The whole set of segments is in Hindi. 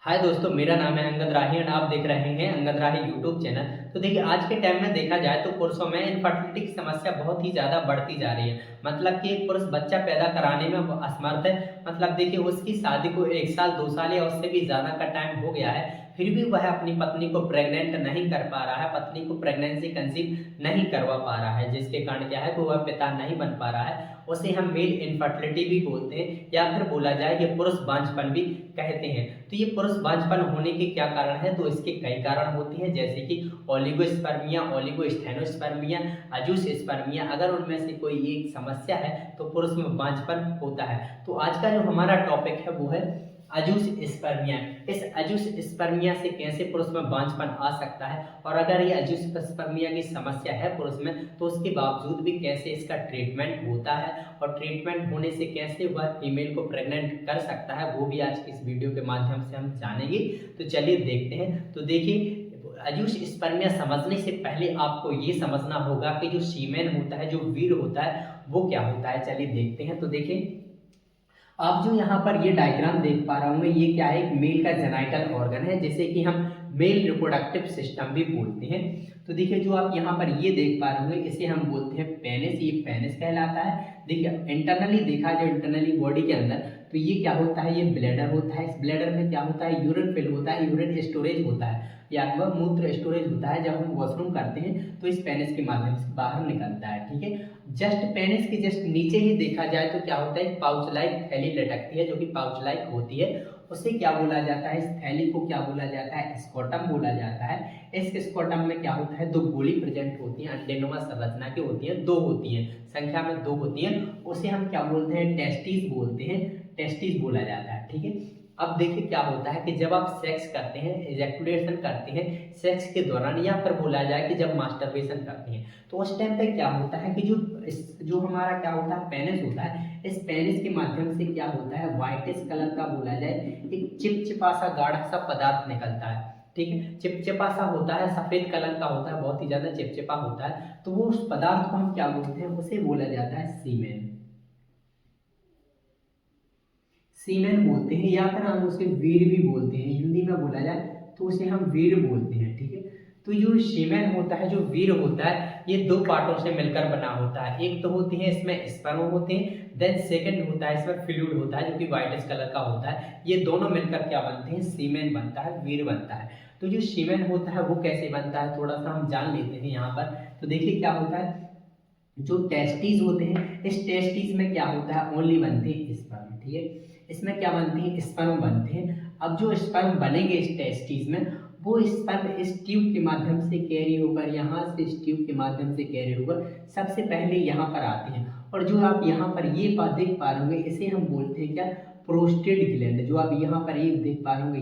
हाय दोस्तों, मेरा नाम है अंगद राही और आप देख रहे हैं अंगद राही यूट्यूब चैनल। तो देखिए, आज के टाइम में देखा जाए तो पुरुषों में इनफर्टिलिटी की समस्या बहुत ही ज़्यादा बढ़ती जा रही है। मतलब कि एक पुरुष बच्चा पैदा कराने में वो असमर्थ है। मतलब देखिए, उसकी शादी को 1 साल 2 साल या उससे भी ज़्यादा का टाइम हो गया है, फिर भी वह अपनी पत्नी को प्रेग्नेंट नहीं कर पा रहा है, पत्नी को प्रेगनेंसी कंसीव नहीं करवा पा रहा है, जिसके कारण क्या है कि वह पिता नहीं बन पा रहा है। उसे हम मेल इनफर्टिलिटी भी बोलते हैं या फिर बोला जाए कि पुरुष बांझपन भी कहते हैं। तो ये पुरुष बांझपन होने के क्या कारण है? तो इसके कई कारण होते हैं, जैसे कि ओलिगोस्पर्मिया, ओलिगोस्टेनोस्पर्मिया, अजूसस्पर्मिया। अगर उनमें से कोई एक समस्या है तो पुरुष में बांझपन होता है। तो आज का जो हमारा टॉपिक है वो है अजूसस्पर्मिया। इस अजूसस्पर्मिया से कैसे पुरुष में बांझपन आ सकता है, और अगर ये अजूसस्पर्मिया की समस्या है पुरुष में तो उसके बावजूद भी कैसे इसका ट्रीटमेंट होता है, और ट्रीटमेंट होने से कैसे वह फीमेल को प्रेग्नेंट कर सकता है, वो भी आज की इस वीडियो के माध्यम से हम जानेंगे। तो चलिए देखते हैं। तो देखिए, अजूसस्पर्मिया समझने से पहले आपको ये समझना होगा कि जो सीमेन होता है, जो वीर्य होता है, वो क्या होता है। चलिए देखते हैं। तो देखिए, आप जो यहाँ पर ये डायग्राम देख पा रहे होंगे, ये क्या है? एक मेल का जेनाइटल ऑर्गन है, जिसे कि हम मेल रिप्रोडक्टिव सिस्टम भी बोलते हैं। तो देखिए, जो आप यहाँ पर ये देख पा रहे होंगे, इसे हम बोलते हैं पेनिस। ये पेनिस कहलाता है। देखिए, इंटरनली देखा जाए, इंटरनली बॉडी के अंदर, तो ये क्या होता है? ये ब्लैडर होता है। इस ब्लैडर में क्या होता है? यूरिन फिल होता है, यूरिन स्टोरेज होता है, या वह मूत्र स्टोरेज होता है। जब हम वॉशरूम करते हैं तो इस पेनिस के माध्यम से बाहर निकलता है। ठीक है, जस्ट पेनिस के जस्ट नीचे ही देखा जाए तो क्या होता है? पाउच लाइक थैली लटकती है, जो कि पाउच लाइक होती है। उसे क्या बोला जाता है? इस थैली को क्या बोला जाता है? स्कोटम बोला जाता है। इस स्कोटम में क्या होता है? दो गोली प्रेजेंट होती हैं, अंडेनुमा संरचना की होती हैं, दो होती हैं, संख्या में दो होती हैं। उसे हम क्या बोलते हैं? टेस्टिस बोलते हैं, टेस्टिस बोला जाता है। ठीक है, अब देखिए क्या होता है कि जब आप सेक्स करते हैं, एजैकुलेशन करते हैं सेक्स के दौरान, या फिर बोला जाए कि जब मास्टरबेशन करते हैं, तो उस टाइम पे क्या होता है कि जो हमारा क्या होता है? पेनिस होता है। इस पेनिस के माध्यम से क्या होता है? व्हाइटिश कलर का बोला जाए एक चिपचिपा सा गाढ़ा सा पदार्थ निकलता है। ठीक है, चिपचिपा सा होता है, सफेद कलर का होता है, बहुत ही ज्यादा चिपचिपा होता है। तो वो उस पदार्थ को हम क्या बोलते हैं? उसे बोला जाता है सीमेन। सीमेन बोलते हैं, या फिर हम उसे वीर भी बोलते हैं। हिंदी में बोला जाए तो उसे हम वीर बोलते हैं। ठीक है, तो जो सीमेन होता है, जो वीर होता है, ये दो पार्टों से मिलकर बना होता है। एक तो होती है इसमें स्पर्म होते हैं, देन सेकंड होता है इसमें फ्लूइड होता है, जो कि व्हाइटिश कलर का होता है। ये दोनों मिलकर क्या बनते हैं? सीमेन बनता है, वीर बनता है। तो जो सीमेन होता है वो कैसे बनता है, थोड़ा सा हम जान लेते हैं यहाँ पर। तो देखिए क्या होता है, जो टेस्टिस होते हैं, इस टेस्टिस में क्या होता है? ओनली बनते हैं स्पर्म। ठीक है, इसमें क्या बनते हैं? स्पर्म बनते हैं। अब जो स्पर्म बनेंगे इस टेस्टिस में, वो स्पर्म इस ट्यूब के माध्यम से कैरी होकर, यहाँ से इस ट्यूब के माध्यम से कैरी होकर सबसे पहले यहाँ पर आते हैं। और जो आप यहाँ पर ये बात देख पा रहे होंगे, इसे हम बोलते हैं क्या? Prostate gland. जो आप यहाँ पर ये देख पा रहे होंगे,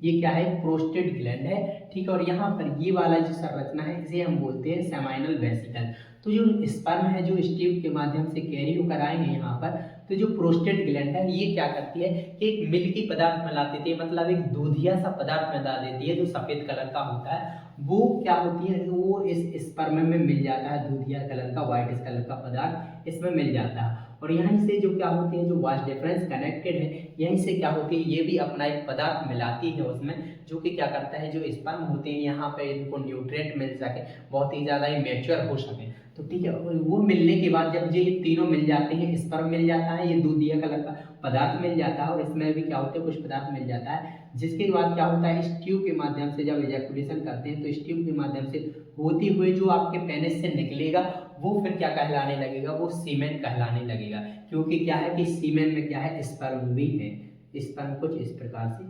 ये क्या है? प्रोस्टेट ग्लैंड है। ठीक है, और यहाँ पर ये वाला जो संरचना है, इसे हम बोलते हैं सेमाइनल वेसिकल। तो जो स्पर्म है, जो इस ट्यूब के माध्यम से कैरी होकर आए हैं यहाँ पर, तो जो प्रोस्टेट ग्लैंड है, ये क्या करती है कि एक मिल्की पदार्थ मिला देती है, मतलब एक दूधिया सा पदार्थ मिला देती है, जो सफेद कलर का होता है। वो क्या होती है? वो इस स्पर्म में मिल जाता है, दूधिया कलर का, व्हाइट कलर का पदार्थ इसमें मिल जाता है। और यहीं से जो क्या होती है, जो वास डिफरेंस कनेक्टेड है, यहीं से क्या होती है? ये भी अपना एक पदार्थ मिलाती है उसमें, जो कि क्या करता है? जो स्पर्म होते हैं, यहाँ पे इनको न्यूट्रिएंट मिल सके, बहुत ही ज़्यादा ही मैच्योर हो सके। तो ठीक है, वो मिलने के बाद जब ये तीनों मिल जाते हैं, स्पर्म मिल जाता है, ये दूधिया कलर का पदार्थ मिल जाता है, और इसमें भी क्या होते हैं? कुछ पदार्थ मिल जाता है। जिसके बाद क्या होता है? इस ट्यूब के माध्यम से जब इजैकुलेशन करते हैं, तो इस ट्यूब के माध्यम से होती हुई जो आपके पेनिस से निकलेगा, वो फिर क्या कहलाने लगेगा? वो सीमेन कहलाने लगेगा। क्योंकि क्या है कि सीमेन में क्या है? स्पर्म भी है। स्पर्म कुछ इस प्रकार से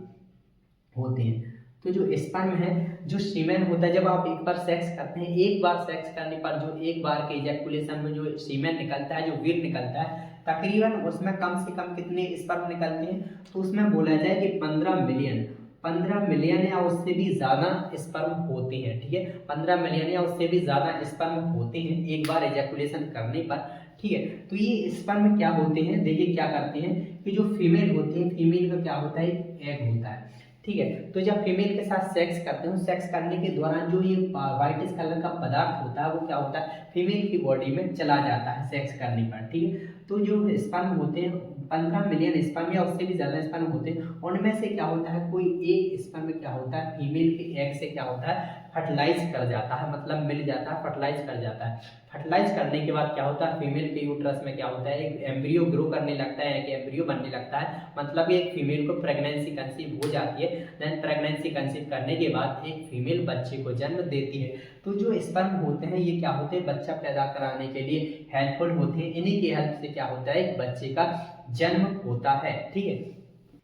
होते हैं। तो जो स्पर्म है, जो सीमेन होता है, जब आप एक बार सेक्स करते हैं, एक बार सेक्स करने पर जो एक बार के इजैकुलेशन में जो सीमेन निकलता है, जो वीर्य निकलता है, तकरीबन उसमें कम से कम कितने स्पर्म निकलते हैं? तो उसमें बोला जाए कि 15 मिलियन या उससे भी ज़्यादा स्पर्म होते हैं। ठीक है, 15 मिलियन या उससे भी ज़्यादा स्पर्म होते हैं एक बार इजैकुलेशन करने पर। ठीक है, तो ये स्पर्म क्या होते हैं? देखिए क्या करते हैं कि जो फीमेल होती है, फीमेल का क्या होता है? एक एग होता है। ठीक है, तो जब फीमेल के साथ सेक्स करते हैं, सेक्स करने के दौरान जो ये व्हाइटिश कलर का पदार्थ होता है, वो क्या होता है? फीमेल की बॉडी में चला जाता है सेक्स करने पर। ठीक है, तो जो स्पर्म होते हैं 15 मिलियन स्पर्म या उससे भी ज़्यादा स्पर्म होते हैं, उनमें से क्या होता है कोई एक स्पर्म क्या होता है फीमेल के एग से क्या होता है फर्टिलाइज कर जाता है, मतलब मिल जाता है, फर्टिलाइज कर जाता है। फर्टिलाइज करने के बाद क्या होता है फीमेल के यूट्रस में क्या होता है एक एम्ब्रियो ग्रो करने लगता है, एक एम्ब्रियो बनने लगता है, मतलब एक फीमेल को प्रेगनेंसी कंसीव हो जाती है। देन प्रेगनेंसी कंसीव करने के बाद एक फीमेल बच्चे को जन्म देती है। तो जो स्पर्म होते हैं ये क्या होते हैं बच्चा पैदा कराने के लिए हेल्पफुल होते हैं, इन्हीं की हेल्प से क्या होता है एक बच्चे का जन्म होता है। ठीक है,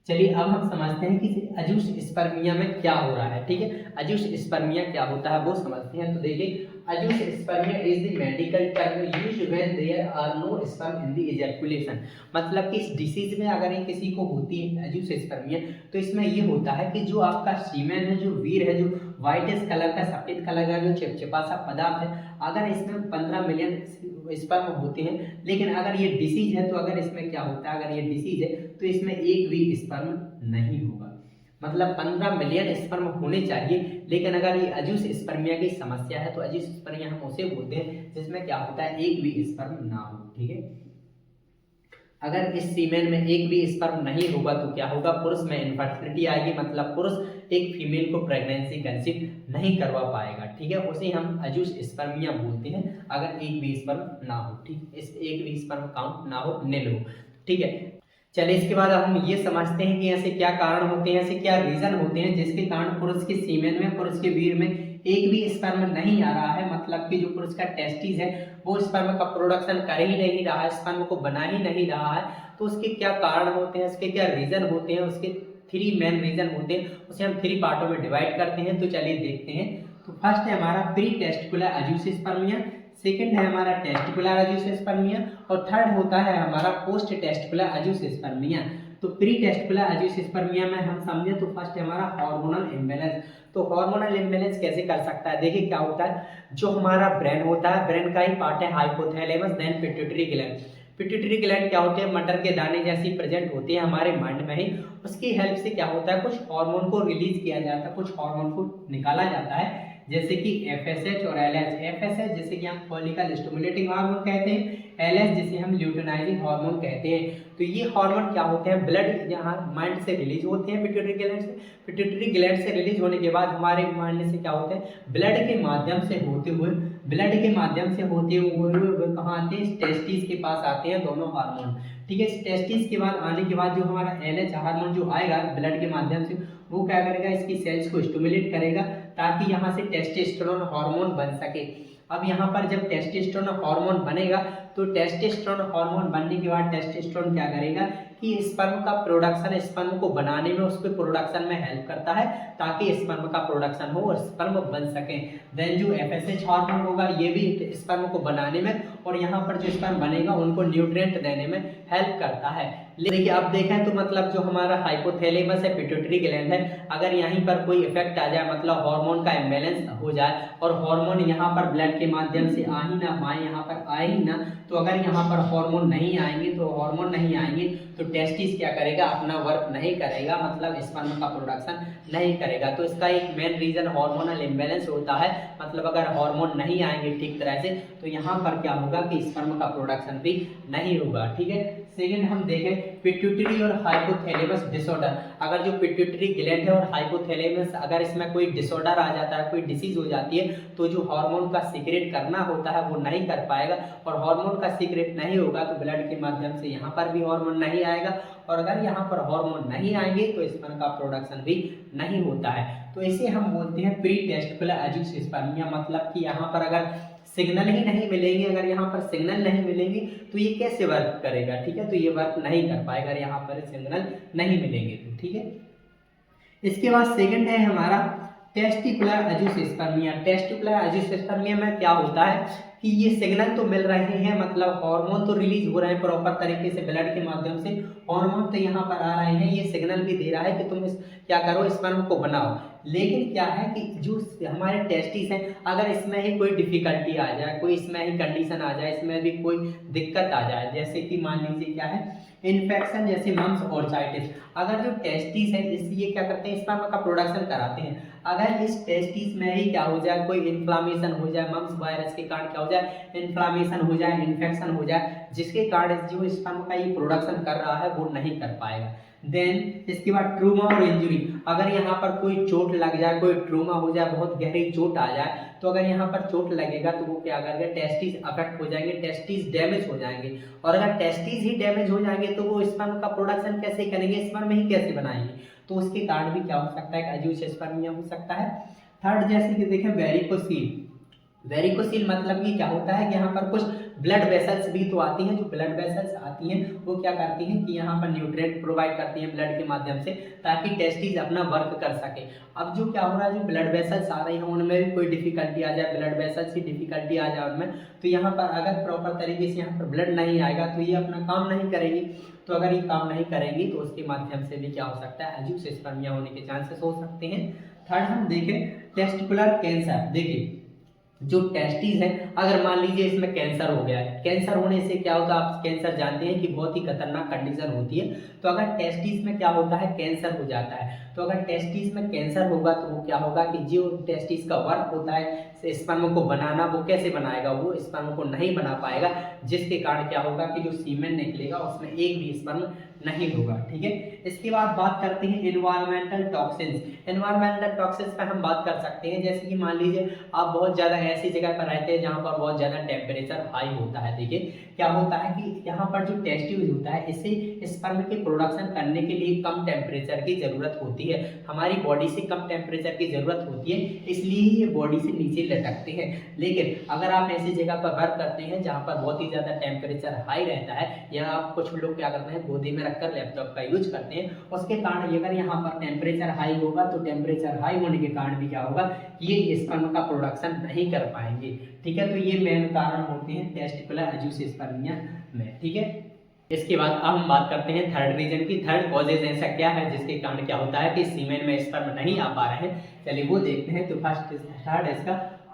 चलिए अब हम समझते हैं कि अजुष स्पर्मिया में क्या हो रहा है। ठीक है, अजुष स्पर्मिया क्या होता है वो समझते हैं। तो देखिए azoospermia is the medical term used when there are no sperm in the ejaculation, मतलब कि इस डिसीज में अगर ये किसी को होती है अजुष स्पर्मिया तो इसमें ये होता है कि जो आपका सीमेन है, जो वीर है, जो व्हाइटिश कलर का सफेद कलर का जो चिपचिपा सा पदार्थ है, अगर इसमें 15 मिलियन स्पर्म होते हैं, लेकिन अगर ये डिसीज है तो अगर इसमें क्या होता है अगर ये डिसीज है तो इसमें एक भी स्पर्म नहीं होगा, मतलब 15 मिलियन स्पर्म होने चाहिए, लेकिन अगर ये अजुष स्पर्मिया की समस्या है तो अजुष स्पर्मिया हम उसे बोलते हैं जिसमें क्या होता है एक भी स्पर्म ना हो। ठीक है, अगर इस सीमेन में एक भी स्पर्म नहीं होगा तो क्या होगा पुरुष में इनफर्टिलिटी आएगी, मतलब पुरुष एक फीमेल को प्रेगनेंसी कंसीव नहीं करवा पाएगा। ठीक है, उसे हम अजुष स्पर्मिया बोलते हैं अगर एक भी स्पर्म ना हो। ठीक, इस एक भी स्पर्म काउंट ना हो, नील हो। ठीक है, चलिए इसके बाद हम ये समझते हैं कि ऐसे क्या कारण होते हैं, ऐसे क्या रीजन होते हैं जिसके कारण पुरुष के सीमेन में, पुरुष के वीर में एक भी स्पर्म नहीं आ रहा है, मतलब कि जो पुरुष का टेस्टिस है वो स्पर्म का प्रोडक्शन कर ही नहीं रहा है, स्पर्म को बना ही नहीं रहा है। तो उसके क्या कारण होते हैं, उसके क्या रीजन होते हैं, उसके 3 मेन रीजन होते हैं, उसे हम 3 पार्टों में डिवाइड करते हैं। तो चलिए देखते हैं। तो फर्स्ट है हमारा प्री टेस्टिकुलर अजुष स्पर्मिया, सेकंड है हमारा टेस्टिकुलर अजुष स्पर्मिया और थर्ड होता है हमारा पोस्ट टेस्टिकुलर अजुष स्पर्मिया। तो प्री टेस्टिकुलर अजुष स्पर्मिया में हम समझे तो फर्स्ट है हमारा हार्मोनल इम्बैलेंस। तो हार्मोनल इम्बैलेंस कैसे कर सकता है, देखिए क्या होता है जो हमारा ब्रेन होता है, ब्रेन का ही पार्ट है hypothalamus, then pituitary gland. Pituitary gland क्या होते हैं मटर के दाने जैसी प्रेजेंट होती है हमारे माइंड में ही, उसकी हेल्प से क्या होता है कुछ हार्मोन को रिलीज किया जाता है, कुछ हार्मोन को निकाला जाता है, जैसे कि FSH और LH। FSH जैसे कि हम फॉलिकल स्टिमुलेटिंग हार्मोन कहते हैं, LH जिसे हम ल्यूटिनाइजिंग हार्मोन कहते हैं। तो ये हार्मोन क्या होते हैं ब्लड यहाँ माइंड से रिलीज होते हैं पिट्यूटरी ग्लैंड से, पिट्यूटरी ग्लैंड से रिलीज होने के बाद हमारे माइंड से क्या होते हैं ब्लड के माध्यम से होते हुए वे कहाँ आते हैं टेस्टिस के पास आते हैं दोनों हार्मोन। ठीक है, टेस्टिस के बाद आने के बाद जो हमारा LH हार्मोन जो आएगा ब्लड के माध्यम से वो क्या करेगा इसकी सेल्स को स्टिमुलेट करेगा ताकि यहाँ से टेस्टोस्टेरोन हार्मोन बन सके। अब यहाँ पर जब टेस्टोस्टेरोन हार्मोन बनेगा तो टेस्टोस्टेरोन हार्मोन बनने के बाद टेस्टोस्टेरोन क्या करेगा कि स्पर्म का प्रोडक्शन, स्पर्म को बनाने में, उसके प्रोडक्शन में हेल्प करता है ताकि स्पर्म का प्रोडक्शन हो और स्पर्म बन सके। देन जो FSH हार्मोन होगा ये भी स्पर्म को बनाने में और यहाँ पर जो स्पर्म बनेगा उनको न्यूट्रिएंट देने में हेल्प करता है। देखिए अब देखें तो मतलब जो हमारा हाइपोथैलेमस है, पिट्यूटरी ग्लैंड है, अगर यहीं पर कोई इफेक्ट आ जाए मतलब हार्मोन का इम्बैलेंस हो जाए और हार्मोन यहाँ पर ब्लड के माध्यम से आ ही ना पाए, यहाँ पर आए ही ना, तो अगर यहाँ पर हार्मोन नहीं आएंगे तो टेस्टिस क्या करेगा अपना वर्क नहीं करेगा, मतलब स्पर्म का प्रोडक्शन नहीं करेगा। तो इसका एक मेन रीजन हार्मोनल इम्बैलेंस होता है, मतलब अगर हार्मोन नहीं आएंगे ठीक तरह से तो यहाँ पर क्या होगा कि स्पर्म का प्रोडक्शन भी नहीं होगा। ठीक है, सेकंड हम देखें पिट्यूटरी और हाइपोथैलेमस डिसऑर्डर। अगर जो पिट्यूटरी ग्लैंड है और हाइपोथैलेमस अगर इसमें कोई डिसऑर्डर आ जाता है, कोई डिसीज हो जाती है तो जो हार्मोन का सीक्रेट करना होता है वो नहीं कर पाएगा और हार्मोन का सीक्रेट नहीं होगा तो ब्लड के माध्यम से यहाँ पर भी हार्मोन नहीं आएगा और अगर यहाँ पर हार्मोन नहीं आएंगे तो स्पर्म का प्रोडक्शन भी नहीं होता है। तो इसे हम बोलते हैं प्री टेस्टिकुलर अजुष स्पर्मिया, मतलब कि यहाँ पर अगर सिग्नल ही नहीं मिलेंगे, अगर यहाँ पर सिग्नल नहीं मिलेंगे तो ये कैसे वर्क करेगा। ठीक है, तो ये वर्क नहीं कर पाएगा अगर यहाँ पर सिग्नल नहीं मिलेंगे तो। ठीक है, इसके बाद सेकंड है हमारा टेस्टिकुलर अजुष स्पर्मिया। टेस्टिकुलर अजुष स्पर्मिया में क्या होता है कि ये सिग्नल तो मिल रहे हैं, मतलब हार्मोन तो रिलीज हो रहे हैं प्रॉपर तरीके से ब्लड के माध्यम से, हार्मोन तो यहाँ पर आ रहे हैं, ये सिग्नल भी दे रहा है कि तुम क्या करो स्पर्म को बनाओ। लेकिन क्या है कि जो हमारे टेस्टिस हैं अगर इसमें ही कोई डिफिकल्टी आ जाए, कोई इसमें ही कंडीशन आ जाए, इसमें भी कोई दिक्कत आ जाए, जैसे कि मान लीजिए क्या है इन्फेक्शन जैसे मम्स ऑर्चाइटिस। अगर जो टेस्टिस है इस ये क्या करते हैं, स्पर्म का प्रोडक्शन कराते हैं। अगर इस टेस्टिस में ही क्या हो जाए, कोई इन्फ्लामेशन हो जाए, मम्स वायरस के कारण क्या हो जाए, इन्फ्लामेशन हो जाए, इन्फेक्शन हो जाए, जिसके कारण जो स्पर्म का ये प्रोडक्शन कर रहा है वो नहीं कर पाएगा। देन इसके बाद ट्रूमा और इंजरी। अगर यहाँ पर कोई चोट लग जाए, कोई ट्रूमा हो जाए, बहुत गहरी चोट आ जाए, तो अगर यहाँ पर चोट लगेगा तो वो क्या करेगा, टेस्टिस अफेक्ट हो जाएंगे, टेस्टिस डैमेज हो जाएंगे। और अगर टेस्टिस ही डैमेज हो जाएंगे तो वो स्पर्म का प्रोडक्शन कैसे करेंगे, स्पर्म ही कैसे बनाएंगे। तो उसके कारण भी क्या हो सकता है, अज़्यूसिस्पर्मिया हो सकता है। थर्ड जैसे कि देखें वेरिकोसील। वेरिकोसील मतलब कि क्या होता है कि यहाँ पर कुछ ब्लड वेसल्स भी तो आती हैं, जो ब्लड वेसल्स आती हैं वो क्या करती हैं कि यहाँ पर न्यूट्रिएंट प्रोवाइड करती हैं ब्लड के माध्यम से, ताकि टेस्टिस अपना वर्क कर सके। अब जो क्या हो रहा है, जो ब्लड वेसल्स आ रही हैं उनमें भी कोई डिफिकल्टी आ जाए, ब्लड वेसल्स की डिफिकल्टी आ जाए उनमें, तो यहाँ पर अगर प्रॉपर तरीके से यहाँ पर ब्लड नहीं आएगा तो ये अपना काम नहीं करेंगी। तो अगर ये काम नहीं करेंगी तो उसके माध्यम से भी क्या हो सकता है, अज़्यूसिस्पर्मिया होने के चांसेस हो सकते हैं। थर्ड हम देखें टेस्टिकुलर कैंसर। देखिए जो टेस्टिस है, अगर मान लीजिए इसमें कैंसर हो गया है, कैंसर होने से क्या होता है, आप कैंसर जानते हैं कि बहुत ही खतरनाक कंडीशन होती है। तो अगर टेस्टिस में क्या होता है, कैंसर हो जाता है, तो अगर टेस्टिस में कैंसर होगा तो वो क्या होगा कि जो टेस्टिस का वर्क होता है स्पर्म को बनाना, वो कैसे बनाएगा, वो स्पर्म को नहीं बना पाएगा, जिसके कारण क्या होगा कि जो सीमेन निकलेगा उसमें एक भी स्पर्म नहीं होगा। ठीक है, इसके बाद बात करते हैं एनवायरमेंटल टॉक्सिन्स। एनवायरमेंटल टॉक्सिन्स पर हम बात कर सकते हैं, जैसे कि मान लीजिए आप बहुत ज़्यादा ऐसी जगह पर रहते हैं जहाँ पर बहुत ज़्यादा टेम्परेचर हाई होता है। देखिए क्या होता है कि यहाँ पर जो टेस्टिस होता है इसे स्पर्म के प्रोडक्शन करने के लिए कम टेम्परेचर की ज़रूरत होती है, हमारी बॉडी से कम टेम्परेचर की ज़रूरत होती है, इसलिए ही ये बॉडी से नीचे लटकते हैं। लेकिन अगर आप ऐसी जगह पर वर्क करते हैं जहाँ पर बहुत ही ज़्यादा टेम्परेचर हाई रहता है, या आप कुछ लोग क्या करते हैं गोदी में रखकर लैपटॉप का यूज करते हैं, उसके कारण अगर यहाँ पर टेम्परेचर हाई होगा तो टेम्परेचर हाई होने के कारण भी क्या होगा, ये स्पर्म का प्रोडक्शन नहीं कर पाएंगे। ठीक है, तो ये मेन कारण होते हैं टेस्टिकुलर अज़्यूसिस्पर्मिया में। ठीक है, इसके बाद अब हम बात करते हैं थर्ड रीजन की। थर्ड कॉजेज ऐसा क्या है जिसके कारण क्या होता है कि सीमेन में स्पर्म नहीं आ पा रहे हैं, चलिए वो देखते हैं। तो थर्ड इसका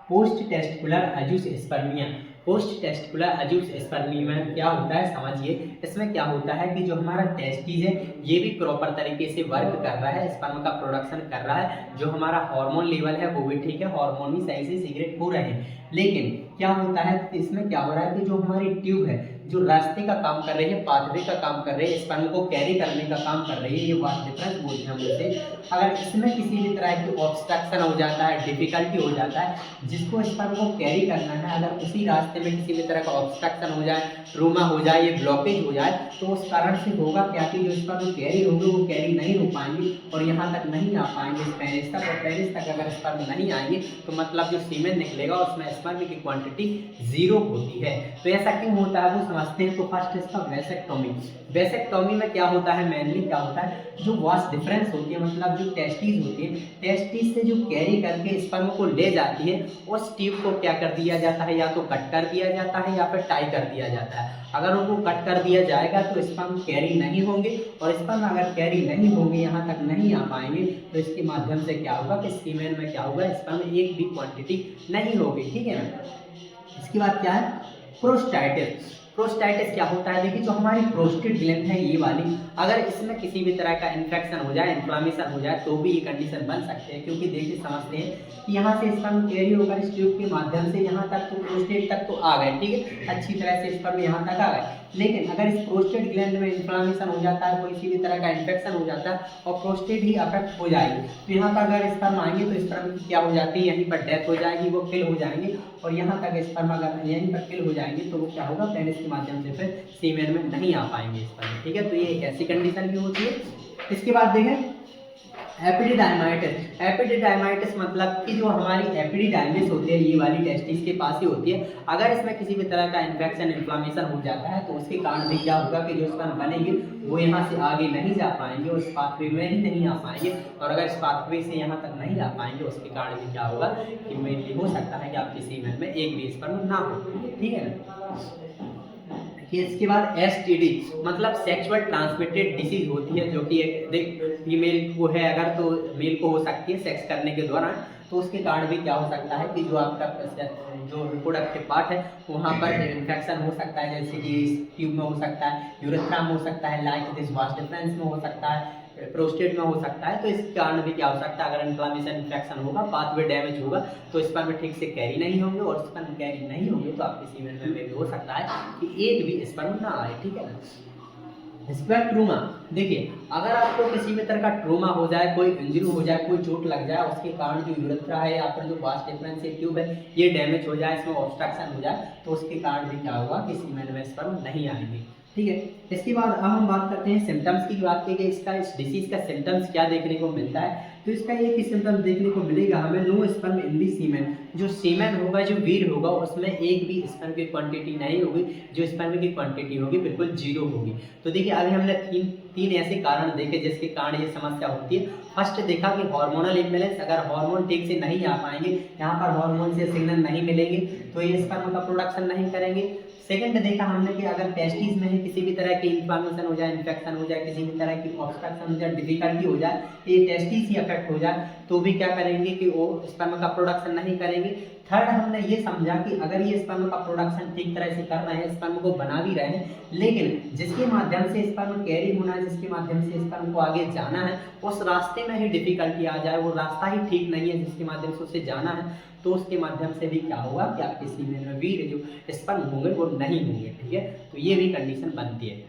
पोस्ट टेस्टिकुलर अज़्यूसिस्पर्मिया। पोस्ट टेस्टिकुलर अज़्यूसिस्पर्मिया में क्या होता है समझिए। इसमें क्या होता है कि जो हमारा टेस्टिस है ये भी प्रॉपर तरीके से वर्क कर रहा है, स्पर्म का प्रोडक्शन कर रहा है, जो हमारा हार्मोन लेवल है वो भी ठीक है, हार्मोन भी सही से सीक्रेट हो रहे हैं। लेकिन क्या होता है, इसमें क्या हो रहा है कि जो हमारी ट्यूब है, जो रास्ते का काम कर रही है, पाथवे का काम कर रही है, स्पर्म को कैरी करने का काम कर रही है, ये वाट डिफरेंस बोलते हैं हम उसे। अगर इसमें किसी भी तरह की ऑब्स्ट्रक्शन हो जाता है, डिफिकल्टी हो जाता है, जिसको स्पर्म को कैरी करना है, अगर उसी रास्ते में किसी भी तरह का ऑब्स्ट्रक्शन हो जाए, ट्रूमा हो जाए, ये ब्लॉकेज हो जाए, तो उस कारण से होगा क्या कि जो स्पर्म कैरी होंगे वो कैरी नहीं हो पाएंगे और यहाँ तक नहीं आ पाएंगे पेनिस तक। और पेनिस तक अगर स्पर्म नहीं आएंगे तो मतलब जो सीमेन निकलेगा उसमें स्पर्म की क्वांटिटी 0 होती है। तो ऐसा क्यों होता है वो समझते हैं। तो फर्स्ट इसका वेसेक्टोमी। वेसेक्टोमी में क्या होता है, मेनली क्या होता है, जो वास डिफरेंस होती है, मतलब जो टेस्टिस होती है, टेस्टिस से जो कैरी करके स्पर्म को ले जाती है, उस ट्यूब को क्या कर दिया जाता है, या तो कट कर दिया जाता है या फिर टाई कर दिया जाता है। अगर उनको कट कर दिया जाएगा तो स्पर्म कैरी नहीं होंगे, और स्पर्म अगर कैरी नहीं होंगे, यहाँ तक नहीं आ पाएंगे, तो इसके माध्यम से क्या होगा कि सीमेन में क्या होगा, स्पर्म एक भी क्वांटिटी नहीं होगी। ठीक है ना। इसके बाद क्या है, प्रोस्टाइटिस। प्रोस्टाइटिस क्या होता है, देखिए जो हमारी प्रोस्टेट ग्लैंड है ये वाली, अगर इसमें किसी भी तरह का इन्फेक्शन हो जाए, इन्फ्लामेशन हो जाए, तो भी ये कंडीशन बन सकते हैं। क्योंकि देखिए समझते हैं कि यहाँ से स्पर्म कैरी होकर इस ट्यूब के माध्यम से यहाँ तक तो प्रोस्टेट तक तो आ गए, ठीक है, अच्छी तरह से स्पर्म यहाँ तक आ गए। लेकिन अगर इस प्रोस्टेट ग्लैंड में इन्फ्लामेशन हो जाता है, कोई किसी भी तरह का इन्फेक्शन हो जाता है और प्रोस्टेट ही अफेक्ट हो जाएगी, तो यहाँ पर अगर स्पर्म आएंगे तो स्पर्म की क्या हो जाती है, यहीं पर डेथ हो जाएगी, वो किल हो जाएंगे। और यहाँ तक स्पर्म अगर यहीं पर किल हो जाएंगे तो वो क्या होगा, पेनिस के माध्यम से फिर सीमेन में नहीं आ पाएंगे स्पर्म। ठीक है, तो ये एक ऐसी कंडीशन भी होती है। इसके बाद देखें एपिडिडाइमाइटिस। एपिडिडाइमाइटिस मतलब कि जो हमारी एपिडिडाइमिस होती है, ये वाली टेस्टिस के पास ही होती है। अगर इसमें किसी भी तरह का इन्फेक्शन, इन्फ्लामेशन हो जाता है, तो उसके कारण भी क्या होगा कि जो स्पर्म बनेंगे वो यहाँ से आगे नहीं जा पाएंगे, उस पाथवे में ही नहीं आ पाएंगे। और अगर इस पाथवे से यहाँ तक नहीं आ पाएंगे, उसके कारण भी क्या होगा कि मेनली हो सकता है कि आपकी सीमेन में एक भी स्पर्म ना हो। ठीक है ना। इसके बाद एसटीडी मतलब सेक्सुअल ट्रांसमिटेड डिसीज होती है, जो कि एक फीमेल को है अगर तो मेल को हो सकती है सेक्स करने के दौरान। तो उसके कारण भी क्या हो सकता है कि जो आपका जो रिप्रोडक्टिव पार्ट है वहाँ पर इन्फेक्शन हो सकता है, जैसे कि ट्यूब में हो सकता है, यूरेथ्रा में हो सकता है, लाइक दिस वास डिफरेंस में हो सकता है, प्रोस्टेट में हो सकता है। तो इस कारण भी क्या हो सकता है, अगर इन्फ्लामेशन इन्फेक्शन होगा, पाथवे डैमेज होगा, तो स्पर्म में ठीक से कैरी नहीं होंगे, और स्पर्म कैरी नहीं होंगे तो आपके सीमेन में भी हो सकता है कि एक भी स्पर्म ना आए, ठीक है ना। इसके बाद ट्रूमा, देखिए अगर आपको किसी भी तरह का ट्रूमा हो जाए, कोई इंजरी हो जाए, कोई चोट लग जाए, उसके कारण जो यूरेथ्रा है या फिर जो वास डिफरेंस ट्यूब है ये डैमेज हो जाए, इसमें ऑब्स्ट्रक्शन हो जाए, तो उसके कारण भी क्या होगा कि सीमेन में स्पर्म नहीं आएंगे, ठीक है। इसके बाद अब हम बात करते हैं सिम्टम्स की। बात की कि इसका इस डिसीज का सिम्टम्स क्या देखने को मिलता है, तो इसका एक ही सिम्टम्स देखने को मिलेगा हमें, नो स्पर्म इन दी सीमेन। जो सीमेन होगा, जो वीर होगा, उसमें एक भी स्पर्म की क्वांटिटी नहीं होगी, जो स्पर्म की क्वांटिटी होगी बिल्कुल जीरो होगी। तो देखिए अभी हमने तीन ऐसे कारण देखे जिसके कारण ये समस्या होती है। फर्स्ट देखा कि हार्मोनल इम्बैलेंस, अगर हार्मोन ठीक से नहीं आ पाएंगे, यहाँ पर हार्मोन से सिग्नल नहीं मिलेंगे तो ये स्पर्म का प्रोडक्शन नहीं करेंगे। सेकंड देखा हमने कि अगर टेस्टिस में किसी भी तरह की इन्फ्लामेशन हो जाए, इन्फेक्शन हो जाए, किसी भी तरह की ऑब्स्ट्रक्शन हो जाए, डिफिकल्टी हो जाए, ये टेस्टिस ही अफेक्ट हो जाए, तो भी क्या करेंगे कि वो स्पर्म का प्रोडक्शन नहीं करेंगे। थर्ड हमने ये समझा कि अगर ये स्पर्म का प्रोडक्शन ठीक तरह से कर रहे हैं, स्पर्म को बना भी रहे हैं, लेकिन जिसके माध्यम से स्पर्म कैरी होना है, जिसके माध्यम से स्पर्म को आगे जाना है, उस रास्ते में ही डिफिकल्टी आ जाए, वो रास्ता ही ठीक नहीं है जिसके माध्यम से उसे जाना है, तो उसके माध्यम से भी क्या होगा कि आपके सीमेन में वीर जो स्पर्म होंगे वो नहीं होंगे, ठीक है। तो ये भी कंडीशन बनती है।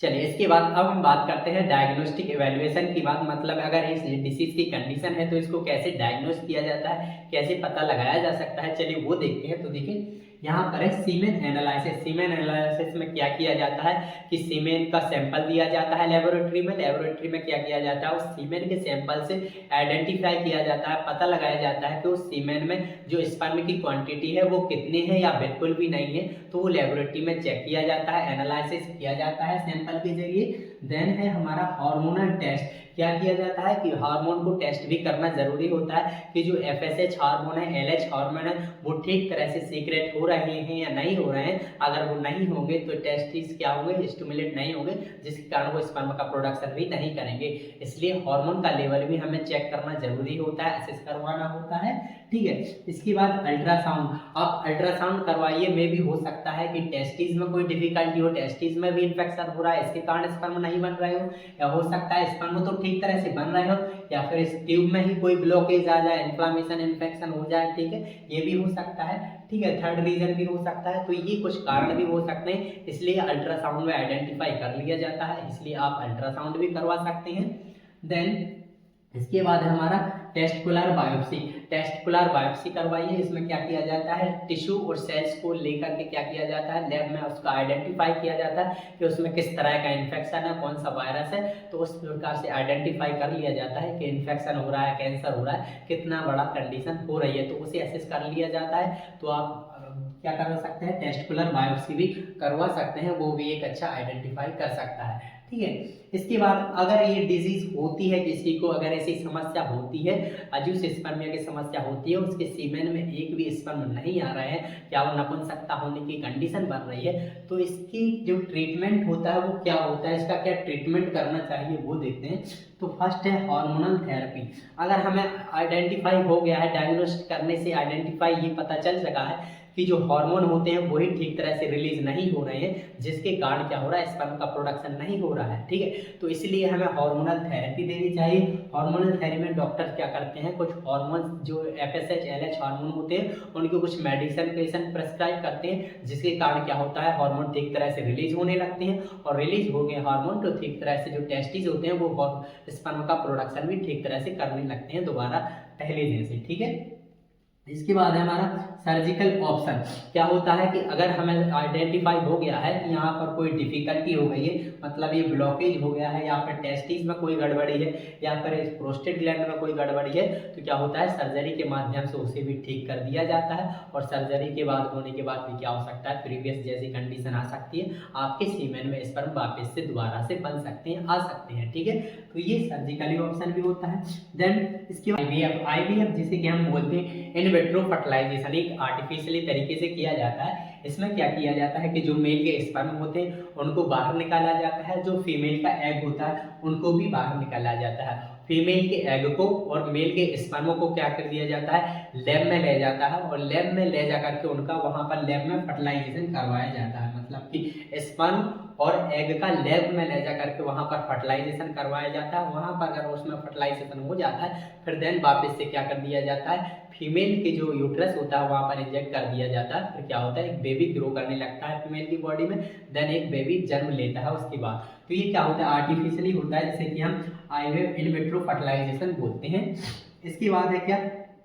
चलिए इसके बाद अब हम बात करते हैं डायग्नोस्टिक इवैल्यूएशन की बात, मतलब अगर इस डिसीज की कंडीशन है तो इसको कैसे डायग्नोस किया जाता है, कैसे पता लगाया जा सकता है, चलिए वो देखते हैं। तो देखिए यहाँ पर है सीमेन एनालिसिस। सीमेन एनालिसिस में क्या किया जाता है कि सीमेन का सैंपल दिया जाता है लेबोरेटरी में। लेबोरेटरी में क्या किया जाता है, उस सीमेन के सैंपल से आइडेंटिफाई किया जाता है, पता लगाया जाता है कि उस सीमेन में जो स्पर्म की क्वांटिटी है वो कितने हैं या बिल्कुल भी नहीं है, तो वो लेबोरेटरी में चेक किया जाता है, एनालिसिस किया जाता है सैंपल के जरिए। देन है हमारा हार्मोनल टेस्ट। क्या किया जाता है कि हार्मोन को टेस्ट भी करना जरूरी होता है कि जो FSH हार्मोन है, LH हार्मोन है, वो ठीक तरह से सीक्रेट हो रहे हैं या नहीं हो रहे हैं। अगर वो नहीं होंगे तो टेस्टिस क्या होंगे, स्टिमुलेट नहीं होंगे, जिसके कारण वो स्पर्म का प्रोडक्शन भी नहीं करेंगे। इसलिए हार्मोन का लेवल भी हमें चेक करना जरूरी होता है, असेस करवाना होता है, ठीक है। इसके बाद अल्ट्रासाउंड, आप अल्ट्रासाउंड करवाइए, में भी हो सकता है कि टेस्टिस में कोई डिफिकल्टी हो, टेस्टिस में भी इन्फेक्शन हो रहा है, इसके कारण स्पर्म नहीं बन रहे हो, या हो सकता है स्पर्म तो ठीक तरह से बन रहे हो, या फिर इस ट्यूब में ही कोई ब्लॉकेज आ जाए, इन्फ्लामेशन इन्फेक्शन हो जाए, ठीक है, ये भी हो सकता है, ठीक है। थर्ड रीजन भी हो सकता है, तो ये कुछ कारण भी हो सकते हैं, इसलिए अल्ट्रासाउंड में आइडेंटिफाई कर लिया जाता है, इसलिए आप अल्ट्रासाउंड भी करवा सकते हैं। देन इसके बाद है हमारा टेस्टिकुलर बायोप्सी। टेस्टिकुलर बायोप्सी करवाइए, इसमें क्या किया जाता है, टिश्यू और सेल्स को लेकर के क्या किया जाता है, लैब में उसका आइडेंटिफाई किया जाता है कि उसमें किस तरह का इन्फेक्शन है, कौन सा वायरस है, तो उस प्रकार से आइडेंटिफाई कर लिया जाता है कि इन्फेक्शन हो रहा है, कैंसर हो रहा है, कितना बड़ा कंडीशन हो रही है, तो उसे असेस कर लिया जाता है। तो आप क्या कर सकते हैं, टेस्टिकुलर बायोप्सी भी करवा सकते हैं, वो भी एक अच्छा आइडेंटिफाई कर सकता है, ठीक है। इसके बाद अगर ये डिजीज होती है किसी को, अगर ऐसी समस्या होती है, अजूस्पर्मिया की समस्या होती है, उसके सीमेन में एक भी स्पर्म नहीं आ रहा है, या वो नपुंसकता होने की कंडीशन बन रही है, तो इसकी जो ट्रीटमेंट होता है वो क्या होता है, इसका क्या ट्रीटमेंट करना चाहिए वो देखते हैं। तो फर्स्ट है हार्मोनल थेरेपी। अगर हमें आइडेंटिफाई हो गया है, डायग्नोस करने से आइडेंटिफाई ये पता चल सका है कि जो हार्मोन होते हैं वही ठीक तरह से रिलीज नहीं हो रहे हैं, जिसके कारण क्या हो रहा है, स्पर्म का प्रोडक्शन नहीं हो रहा है, ठीक है। तो इसलिए हमें हार्मोनल थेरेपी देनी चाहिए। हार्मोनल थेरेपी में डॉक्टर क्या करते हैं, कुछ हार्मोन जो FSH LH हार्मोन होते हैं उनको कुछ मेडिसिन प्रेस्क्राइब करते हैं, जिसके कारण क्या होता है, हार्मोन ठीक तरह से रिलीज होने लगते हैं, और रिलीज हो गए हार्मोन तो ठीक तरह से जो टेस्टिस होते हैं वो स्पर्म का प्रोडक्शन भी ठीक तरह से करने लगते हैं दोबारा पहले जैसे, ठीक है। इसके बाद है हमारा सर्जिकल ऑप्शन। क्या होता है कि अगर हमें आइडेंटिफाई हो गया है कि यहाँ पर कोई डिफिकल्टी हो गई है, मतलब ये ब्लॉकेज हो गया है, या फिर टेस्टिस में कोई गड़बड़ी है, या फिर प्रोस्टेट ग्लैंड में कोई गड़बड़ी है, तो क्या होता है, सर्जरी के माध्यम से उसे भी ठीक कर दिया जाता है, और सर्जरी के बाद होने के बाद भी क्या हो सकता है, प्रीवियस जैसी कंडीशन आ सकती है, आपके सीमेन में स्पर्म वापस से दोबारा से बन सकते हैं, आ सकते हैं, ठीक है। तो ये सर्जिकली ऑप्शन भी होता है। देन इसके बाद आईवीएफ जिसे कि हम बोलते हैं इन विट्रो फर्टिलाइजेशन, एक आर्टिफिशियली तरीके से किया जाता है। इसमें क्या किया जाता है कि जो मेल के स्पर्म होते हैं उनको बाहर निकाला जाता है, जो फीमेल का एग होता है उनको भी बाहर निकाला जाता है। फीमेल के एग को और मेल के स्पर्म को क्या कर दिया जाता है, लैब में ले जाता है, और लैब में ले जा करके उनका वहां पर लैब में फर्टिलाइजेशन करवाया जाता है। मतलब कि स्पर्म और एग का लैब में ले जा करके वहां पर फर्टिलाइजेशन करवाया जाता है। वहां पर अगर उसमें फर्टिलाइजेशन हो जाता है फिर देन वापस से क्या कर दिया जाता है, फीमेल के जो यूट्रस होता है वहां पर इंजेक्ट कर दिया जाता है। फिर क्या होता है, एक बेबी ग्रो करने लगता है फीमेल की बॉडी में, देन एक बेबी जन्म लेता है उसके बाद। तो ये क्या होता है, आर्टिफिशियली होता है, जिसे कि हम आईवीएफ इन विट्रो फर्टिलाइजेशन बोलते हैं। इसके बाद है क्या,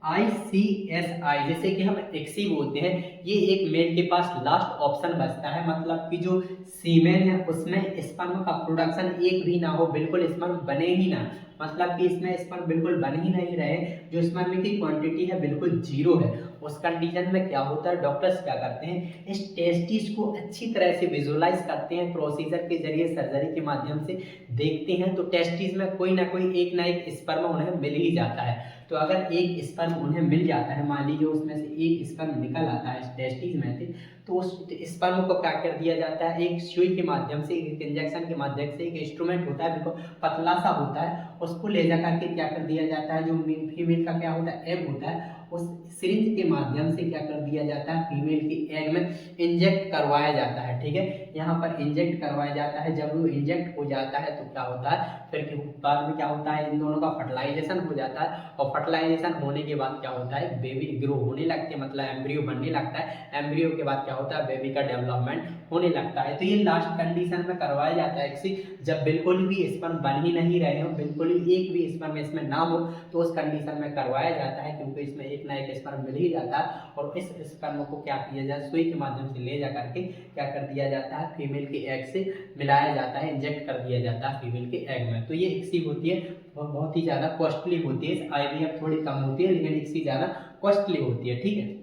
ICSI जिसे कि हम एक्सी बोलते हैं। ये एक मेल के पास लास्ट ऑप्शन बचता है, मतलब कि जो सीमेन है उसमें स्पर्म का प्रोडक्शन एक भी ना हो, बिल्कुल स्पर्म बने ही ना, मतलब कि इसमें स्पर्म बिल्कुल बन ही नहीं रहे, जो स्पर्म की क्वांटिटी है बिल्कुल जीरो है। उस कंडीशन में क्या होता है, डॉक्टर्स क्या करते हैं, इस टेस्टिस को अच्छी तरह से विजुअलाइज करते हैं, प्रोसीजर के जरिए सर्जरी के माध्यम से देखते हैं, तो टेस्टिस में कोई ना एक स्पर्म उन्हें मिल ही जाता है। तो अगर एक स्पर्म उन्हें मिल जाता है, मान लीजिए उसमें से एक स्पर्म निकल आता है टेस्टिस में से, तो उस स्पर्म को क्या कर दिया जाता है, एक सुई के माध्यम से, एक इंजेक्शन के माध्यम से, एक इंस्ट्रूमेंट होता है बिल्कुल पतला सा होता है, उसको ले जा करके क्या कर दिया जाता है, जो फीमेल का क्या होता है, एग होता है, उस सिरिंज के माध्यम से क्या कर दिया जाता है, फीमेल की एग में इंजेक्ट करवाया जाता है। ठीक है, यहाँ पर इंजेक्ट करवाया जाता है। जब वो इंजेक्ट हो जाता है तो क्या होता है, फिर बाद में क्या होता है, इन दोनों का फर्टिलाइजेशन हो जाता है, और फर्टिलाइजेशन होने के बाद क्या होता है, बेबी ग्रो होने लगते हैं, मतलब एम्ब्रियो बनने लगता है। एम्ब्रियो के बाद क्या होता है, बेबी का डेवलपमेंट होने लगता है। तो ये लास्ट कंडीशन में करवाया जाता है एक्सी, जब बिल्कुल भी स्पर्म बन ही नहीं रहे हो, बिल्कुल भी एक भी स्पर्म इसमें ना हो, तो उस कंडीशन में करवाया जाता है, क्योंकि इसमें एक ना एक स्पर्म मिल ही जाता है। और इस स्पर्म को क्या किया जाए, सुई के माध्यम से ले जा करके क्या कर दिया जाता है, फीमेल के एग से मिलाया जाता है, इंजेक्ट कर दिया जाता है फीमेल के एग में। तो ये एक्सी होती है, बहुत ही ज़्यादा कॉस्टली होती है। आईवीएफ थोड़ी कम होती है, लेकिन एक्सी ज़्यादा कॉस्टली होती है। ठीक है,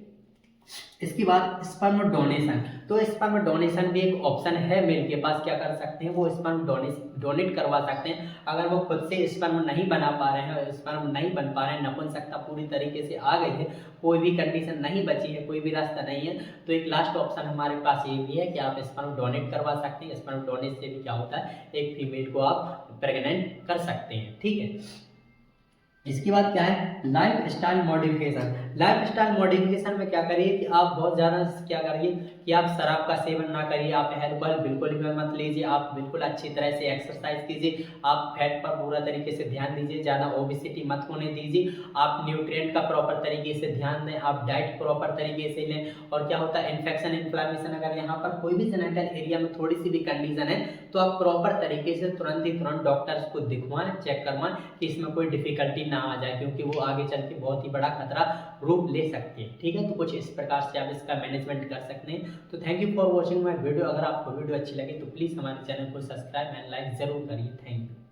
इसके बाद स्पर्म डोनेशन, तो स्पर्म डोनेशन भी एक ऑप्शन है, मेल के पास क्या कर सकते हैं, वो स्पर्म डोनेट करवा सकते हैं। अगर वो खुद से स्पर्म नहीं बना पा रहे हैं, स्पर्म नहीं बन पा रहे हैं, नपुंसकता पूरी तरीके से आ गई है, कोई भी कंडीशन नहीं बची है, कोई भी रास्ता नहीं है, तो एक लास्ट ऑप्शन हमारे पास ये भी है कि आप स्पर्म डोनेट करवा सकते हैं। स्पर्म डोनेट से भी क्या होता है, एक फीमेल को आप प्रेग्नेंट कर सकते हैं। ठीक है, इसके बाद क्या है, life style modification. Life style modification में क्या करिए कि आप बहुत ज़्यादा क्या करिए कि आप शराब का सेवन ना करिए, आप अल्कोहल बिल्कुल भी मत लीजिए, आप बिल्कुल अच्छी तरह से एक्सरसाइज कीजिए, आप फैट पर पूरा तरीके से ध्यान दीजिए, ज़्यादा ओबिसिटी मत होने दीजिए, आप न्यूट्रिएंट का प्रॉपर तरीके से ध्यान दें, आप डाइट प्रॉपर तरीके से लें। और क्या होता है, इन्फेक्शन इन्फ्लामेशन, अगर यहाँ पर कोई भी जेनिटल एरिया में थोड़ी सी भी कंडीशन है तो आप प्रॉपर तरीके से तुरंत डॉक्टर्स को दिखवाएं, चेक करवाएं कि इसमें कोई डिफिकल्टी ना आ जाए, क्योंकि वो आगे चल के बहुत ही बड़ा खतरा रूप ले सकती है। ठीक है, तो कुछ इस प्रकार से आप इसका मैनेजमेंट कर सकते हैं। तो thank you for watching my video. अगर आपको वीडियो अच्छी लगे तो प्लीज़ हमारे चैनल को सब्सक्राइब एंड लाइक जरूर करिए। Thank you.